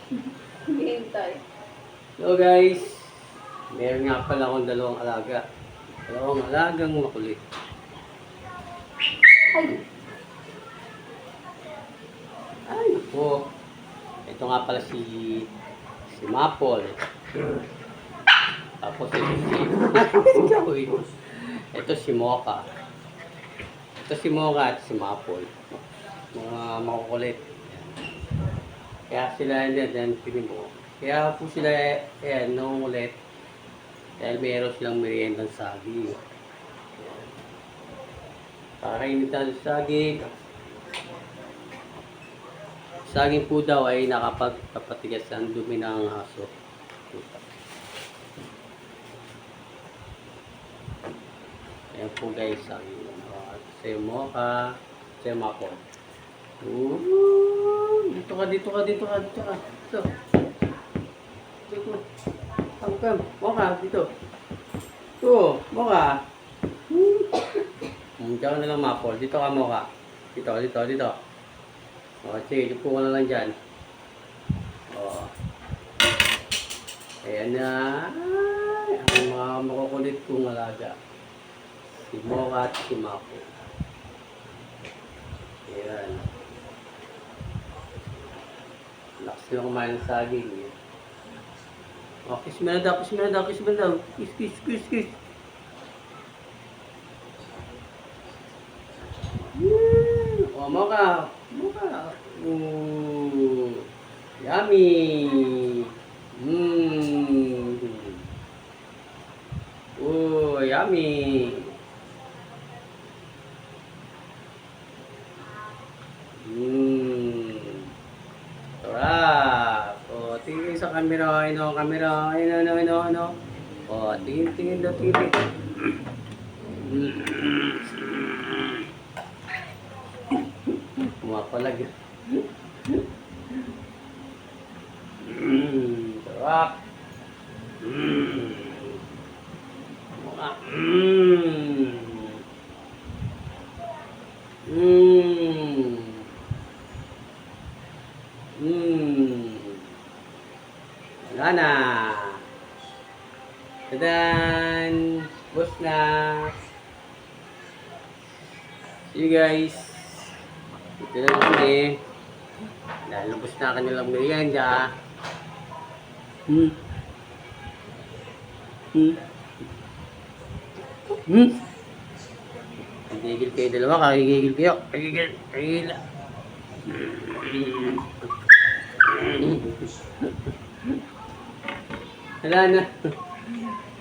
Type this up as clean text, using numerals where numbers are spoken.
Hihintay. Hello guys, meron nga pala akong dalawang alaga. Dalawang alagang makulit. Ay! Ay po, ito nga pala si Maple. Tapos ito si Mocha. Ito si Mocha at si Maple. Mga makukulit. Kaya sila yan, piling mo. Kaya po sila, ayan, nangungulit. Dahil meron silang meriendang saging. Kakainit na sa saging. Saging po daw ay nakapagpapatigas ng dumi ng aso. Ayan po guys, saging. Sa Mocha, sa Maple. Dito ka. Dito. Come. Mocha, dito. Ito, Mocha. Diyan ka na lang, Maple. Dito ka, Mocha. Dito. O, sige, upo ka na lang dyan. O. Ayan na. Ang mga makukulit kong alaga. Si Mocha at si Maple. Ayan. Lakas sila kumain ng saging. Eh. O, kiss mo na daw. Kiss. O, Mocha. Yummy. Yummy. Sarap. O, tingin sa camera. Ano. O, tingin daw. Pumapalag. Sarap. Wala na. Tadan! Bus na. See you guys. Ito na kami. Lalabas na kanilang merienda. Gigil kayo dalawa, kakigigil kayo. Kagigil. Wala na.